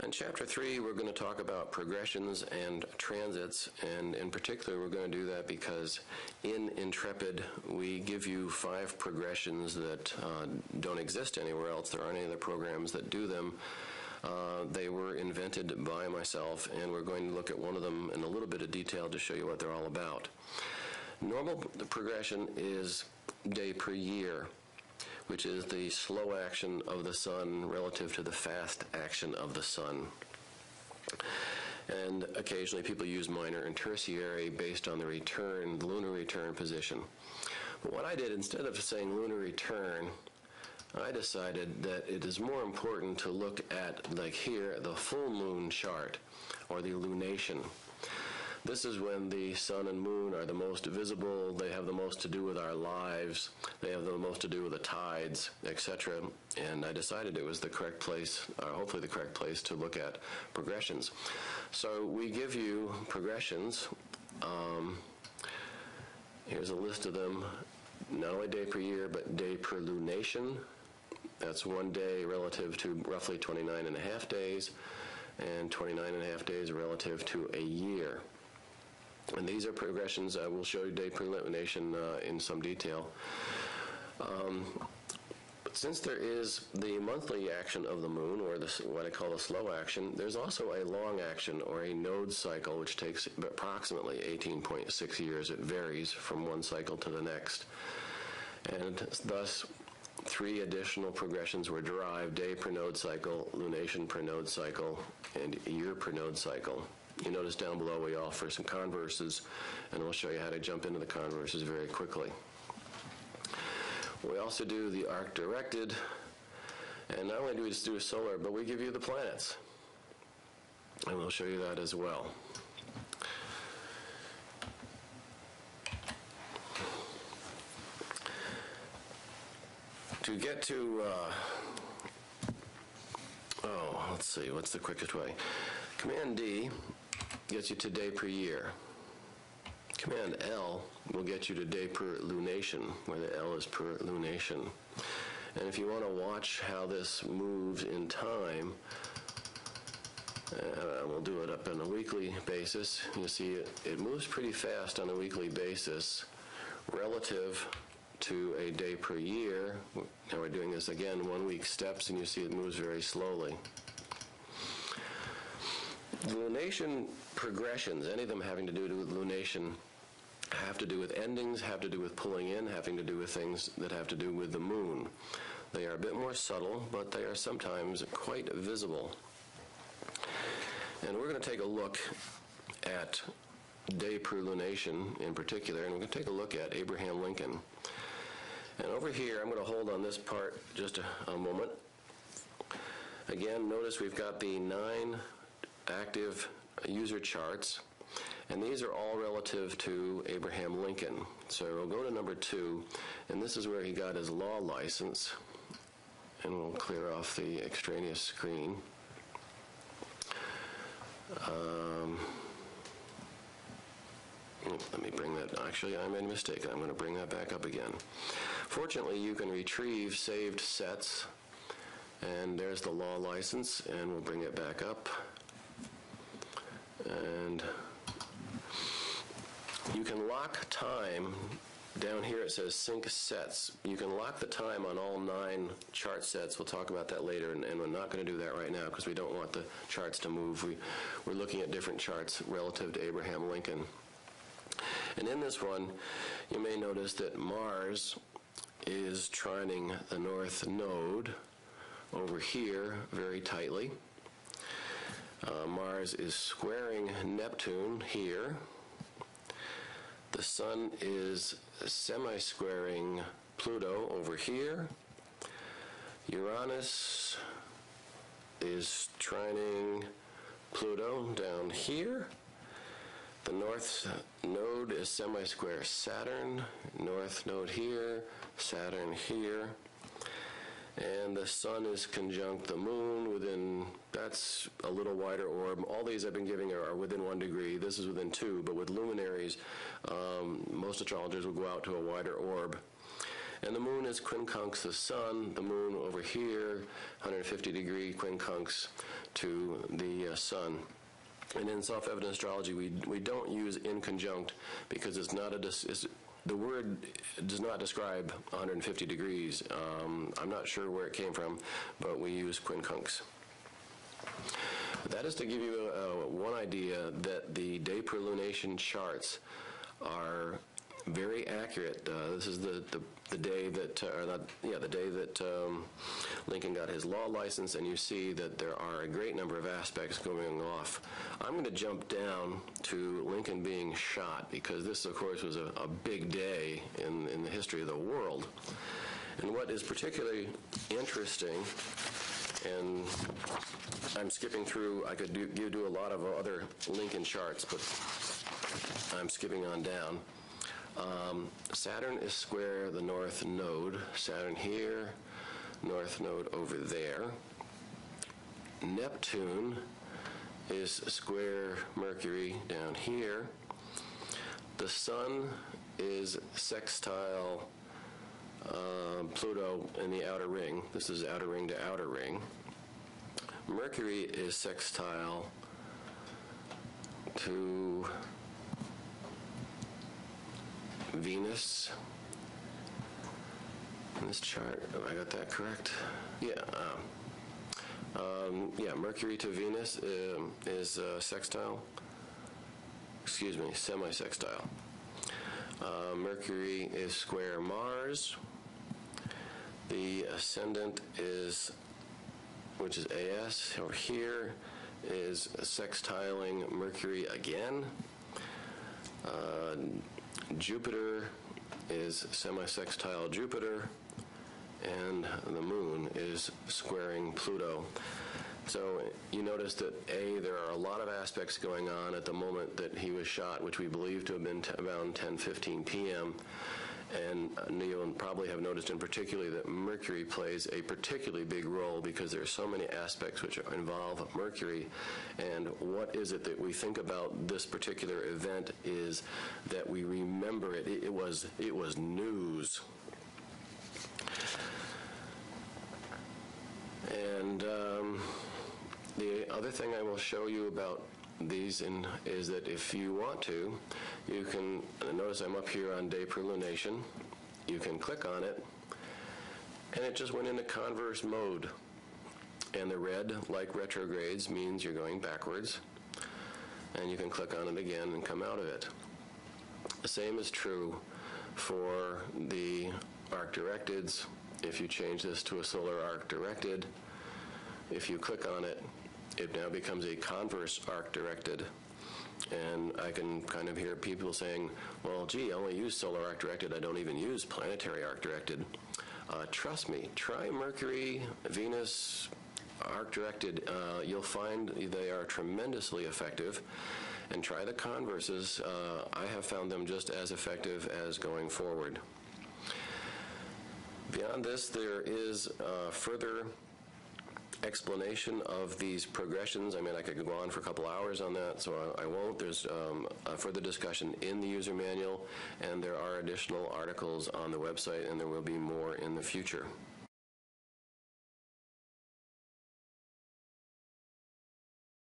In Chapter 3, we're going to talk about progressions and transits, and in particular, we're going to do that because in Intrepid, we give you 5 progressions that don't exist anywhere else. There aren't any other programs that do them. They were invented by myself, and we're going to look at one of them in a little bit of detail to show you what they're all about. Normal progression is day per year, which is the slow action of the sun relative to the fast action of the sun. And occasionally people use minor and tertiary based on the return, the lunar return position. But what I did, instead of saying lunar return, I decided that it is more important to look at, like here, the full moon chart, or the lunation. This is when the sun and moon are the most visible. They have the most to do with our lives. They have the most to do with the tides, etc. And I decided it was the correct place, or hopefully the correct place, to look at progressions. So we give you progressions. Here's a list of them, not only day per year, but day per lunation. That's 1 day relative to roughly 29 and a half days, and 29 and a half days relative to a year. And these are progressions. I will show you day per lunation in some detail. But since there is the monthly action of the moon, or what I call the slow action, there's also a long action, or a node cycle, which takes approximately 18.6 years. It varies from one cycle to the next. And thus, 3 additional progressions were derived: day per node cycle, lunation per node cycle, and year per node cycle. You notice down below we offer some converses, and we'll show you how to jump into the converses very quickly. We also do the arc-directed, and not only do we just do a solar, but we give you the planets. And we'll show you that as well. To get to, let's see, what's the quickest way? Command D gets you to day per year. Command L will get you to day per lunation, where the L is per lunation. And if you want to watch how this moves in time, we'll do it up on a weekly basis. You'll see it moves pretty fast on a weekly basis relative to a day per year. Now we're doing this again 1 week steps, and you see it moves very slowly. Lunation progressions, any of them having to do with lunation, have to do with endings, have to do with pulling in, having to do with things that have to do with the moon. They are a bit more subtle, but they are sometimes quite visible. And we're going to take a look at day per lunation in particular, and we're going to take a look at Abraham Lincoln. And over here, I'm going to hold on this part just a moment. Again, notice we've got the 9 active user charts, and these are all relative to Abraham Lincoln. So we'll go to number 2, and this is where he got his law license, and we'll clear off the extraneous screen. Let me bring that, actually I made a mistake. I'm going to bring that back up again. Fortunately, you can retrieve saved sets, and there's the law license, and we'll bring it back up. And you can lock time. Down here it says sync sets. You can lock the time on all 9 chart sets. We'll talk about that later, and we're not going to do that right now because we don't want the charts to move. We're looking at different charts relative to Abraham Lincoln. And in this one, you may notice that Mars is trining the north node over here very tightly. Mars is squaring Neptune here. The Sun is semi-squaring Pluto over here. Uranus is trining Pluto down here. The north node is semi-square Saturn. North node here, Saturn here. And the Sun is conjunct the Moon within, that's a little wider orb. All these I've been giving are within 1 degree. This is within 2, but with luminaries, most astrologers will go out to a wider orb. And the moon is quincunx the sun. The moon over here, 150-degree quincunx to the sun. And in self-evident astrology, we don't use in conjunct because it's not the word does not describe 150 degrees. I'm not sure where it came from, but we use quincunx. That is to give you one idea that the day per lunation charts are very accurate. This is the day that, the day that Lincoln got his law license, and you see that there are a great number of aspects going off. I'm going to jump down to Lincoln being shot, because this, of course, was a big day in the history of the world. And what is particularly interesting, and I'm skipping through, I could do a lot of other Lincoln charts, but I'm skipping on down. Saturn is square the north node. Saturn here, north node over there. Neptune is square Mercury down here. The sun is sextile Pluto in the outer ring. This is outer ring to outer ring. Mercury is sextile to Venus. In this chart, have I got that correct? Yeah. Mercury to Venus is sextile. Excuse me, semi-sextile. Mercury is square Mars. The ascendant is, which is AS over here, is sextiling Mercury again. Jupiter is semi-sextile Jupiter, and the moon is squaring Pluto. So you notice that, there are a lot of aspects going on at the moment that he was shot, which we believe to have been around 10:15 p.m., and you'll probably have noticed in particular that Mercury plays a particularly big role because there are so many aspects which involve Mercury. And what is it that we think about this particular event is that we remember it. It was news. And the other thing I will show you about these is that if you want to, you can notice I'm up here on day per lunation. You can click on it, and it just went into converse mode. And the red, like retrogrades, means you're going backwards. And you can click on it again and come out of it. The same is true for the arc directeds. If you change this to a solar arc directed, if you click on it, it now becomes a converse arc directed. And I can kind of hear people saying, well, gee, I only use solar arc directed. I don't even use planetary arc directed. Trust me, try Mercury, Venus, arc directed. You'll find they are tremendously effective. And try the converses. I have found them just as effective as going forward. Beyond this, there is further explanation of these progressions. I mean, I could go on for a couple hours on that, so I won't. There's a further discussion in the user manual, and there are additional articles on the website, and there will be more in the future.